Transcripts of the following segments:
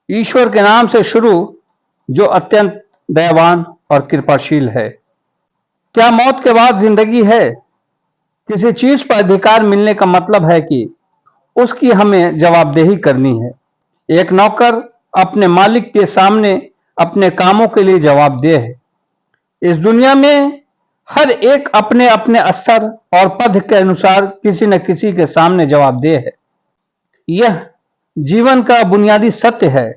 ईश्वर के नाम से शुरू, जो अत्यंत दयावान और कृपाशील है। क्या मौत के बाद जिंदगी है? किसी चीज पर अधिकार मिलने का मतलब है कि उसकी हमें जवाबदेही करनी है। एक नौकर अपने मालिक के सामने अपने कामों के लिए जवाबदेह है। इस दुनिया में हर एक अपने अपने स्तर और पद के अनुसार किसी न किसी के सामने जवाबदेह है। यह जीवन का बुनियादी सत्य है।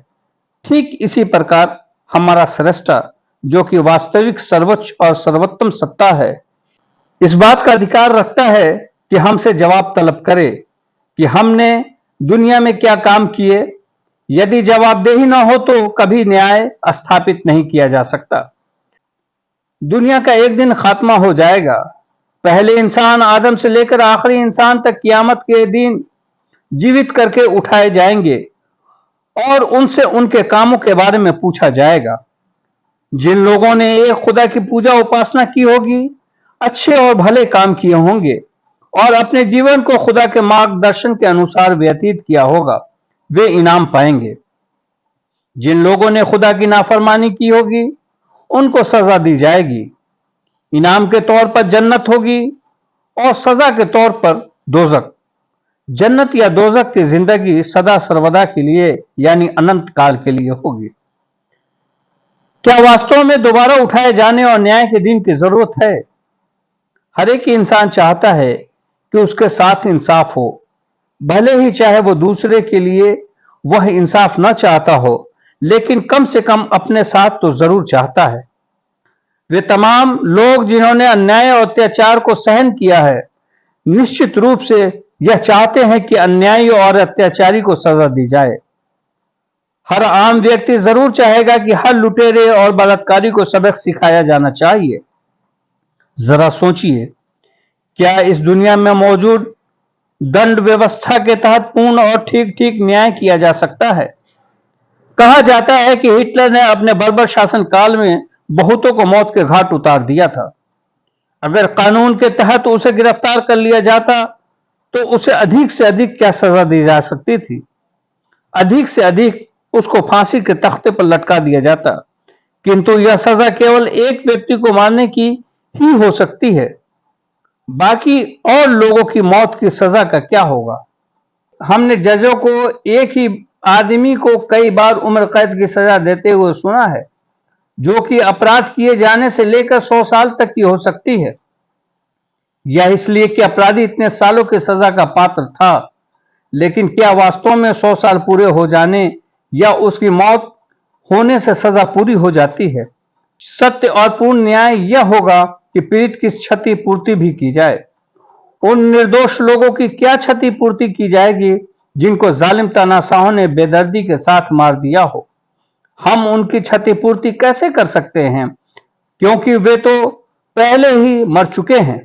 ठीक इसी प्रकार हमारा सृष्टा, जो कि वास्तविक सर्वोच्च और सर्वोत्तम सत्ता है, इस बात का अधिकार रखता है कि हमसे जवाब तलब करे कि हमने दुनिया में क्या काम किए। यदि जवाबदेही न हो तो कभी न्याय स्थापित नहीं किया जा सकता। दुनिया का एक दिन खात्मा हो जाएगा। पहले इंसान आदम से लेकर आखिरी इंसान तक कियामत के दिन जीवित करके उठाए जाएंगे और उनसे उनके कामों के बारे में पूछा जाएगा। जिन लोगों ने एक खुदा की पूजा उपासना की होगी, अच्छे और भले काम किए होंगे और अपने जीवन को खुदा के मार्गदर्शन के अनुसार व्यतीत किया होगा, वे इनाम पाएंगे। जिन लोगों ने खुदा की नाफरमानी की होगी, उनको सजा दी जाएगी। इनाम के तौर पर जन्नत होगी और सजा के तौर पर दोजख। जन्नत या दोजख की जिंदगी सदा सर्वदा के लिए यानी अनंत काल के लिए होगी। क्या वास्तव में दोबारा उठाए जाने और न्याय के दिन की जरूरत है? हर एक इंसान चाहता है कि उसके साथ इंसाफ हो, भले ही चाहे वो दूसरे के लिए वह इंसाफ न चाहता हो, लेकिन कम से कम अपने साथ तो जरूर चाहता है। वे तमाम लोग जिन्होंने अन्याय और अत्याचार को सहन किया है, निश्चित रूप से यह चाहते हैं कि अन्यायी और अत्याचारी को सजा दी जाए। हर आम व्यक्ति जरूर चाहेगा कि हर लुटेरे और बलात्कारी को सबक सिखाया जाना चाहिए। जरा सोचिए, क्या इस दुनिया में मौजूद दंड व्यवस्था के तहत पूर्ण और ठीक ठीक न्याय किया जा सकता है? कहा जाता है कि हिटलर ने अपने बर्बर शासन काल में बहुतों को मौत के घाट उतार दिया था। अगर कानून के तहत उसे गिरफ्तार कर लिया जाता तो उसे अधिक से अधिक क्या सजा दी जा सकती थी? अधिक से अधिक उसको फांसी के तख्ते पर लटका दिया जाता, किंतु यह सजा केवल एक व्यक्ति को मारने की ही हो सकती है। बाकी और लोगों की मौत की सजा का क्या होगा? हमने जजों को एक ही आदमी को कई बार उम्र कैद की सजा देते हुए सुना है, जो कि अपराध किए जाने से लेकर 100 साल तक की हो सकती है। यह इसलिए कि अपराधी इतने सालों की सजा का पात्र था। लेकिन क्या वास्तव में 100 साल पूरे हो जाने या उसकी मौत होने से सजा पूरी हो जाती है? सत्य और पूर्ण न्याय यह होगा कि पीड़ित की क्षतिपूर्ति भी की जाए। उन निर्दोष लोगों की क्या क्षतिपूर्ति की जाएगी जिनको जालिम तानाशाहों ने बेदर्दी के साथ मार दिया हो? हम उनकी क्षतिपूर्ति कैसे कर सकते हैं, क्योंकि वे तो पहले ही मर चुके हैं।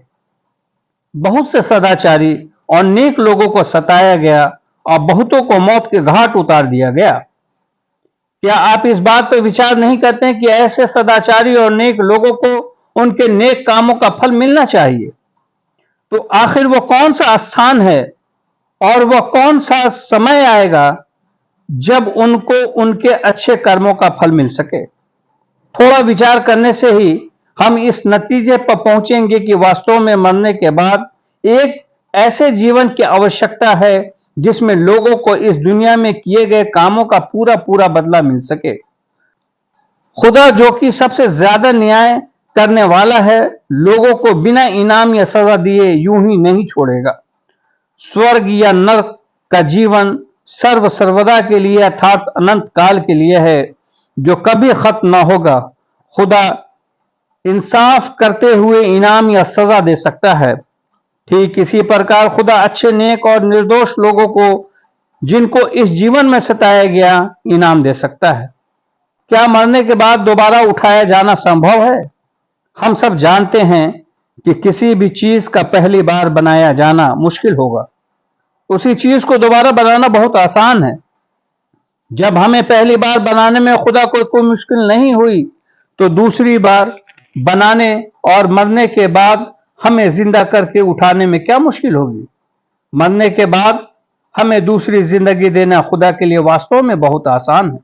बहुत से सदाचारी और नेक लोगों को सताया गया और बहुतों को मौत के घाट उतार दिया गया। क्या आप इस बात पर विचार नहीं करते कि ऐसे सदाचारी और नेक लोगों को उनके नेक कामों का फल मिलना चाहिए? तो आखिर वो कौन सा स्थान है और वह कौन सा समय आएगा जब उनको उनके अच्छे कर्मों का फल मिल सके? थोड़ा विचार करने से ही हम इस नतीजे पर पहुंचेंगे कि वास्तव में मरने के बाद एक ऐसे जीवन की आवश्यकता है जिसमें लोगों को इस दुनिया में किए गए कामों का पूरा पूरा बदला मिल सके। खुदा, जो कि सबसे ज्यादा न्याय करने वाला है, लोगों को बिना इनाम या सजा दिए यूं ही नहीं छोड़ेगा। स्वर्ग या नरक का जीवन सर्व सर्वदा के लिए अर्थात अनंत काल के लिए है, जो कभी खत्म न होगा। खुदा इंसाफ करते हुए इनाम या सजा दे सकता है। ठीक इसी प्रकार खुदा अच्छे, नेक और निर्दोष लोगों को, जिनको इस जीवन में सताया गया, इनाम दे सकता है। क्या मरने के बाद दोबारा उठाया जाना संभव है? हम सब जानते हैं कि किसी भी चीज का पहली बार बनाया जाना मुश्किल होगा। उसी चीज को दोबारा बनाना बहुत आसान है। जब हमें पहली बार बनाने में खुदा को कोई मुश्किल नहीं हुई, तो दूसरी बार बनाने और मरने के बाद हमें जिंदा करके उठाने में क्या मुश्किल होगी? मरने के बाद हमें दूसरी जिंदगी देना खुदा के लिए वास्तव में बहुत आसान है।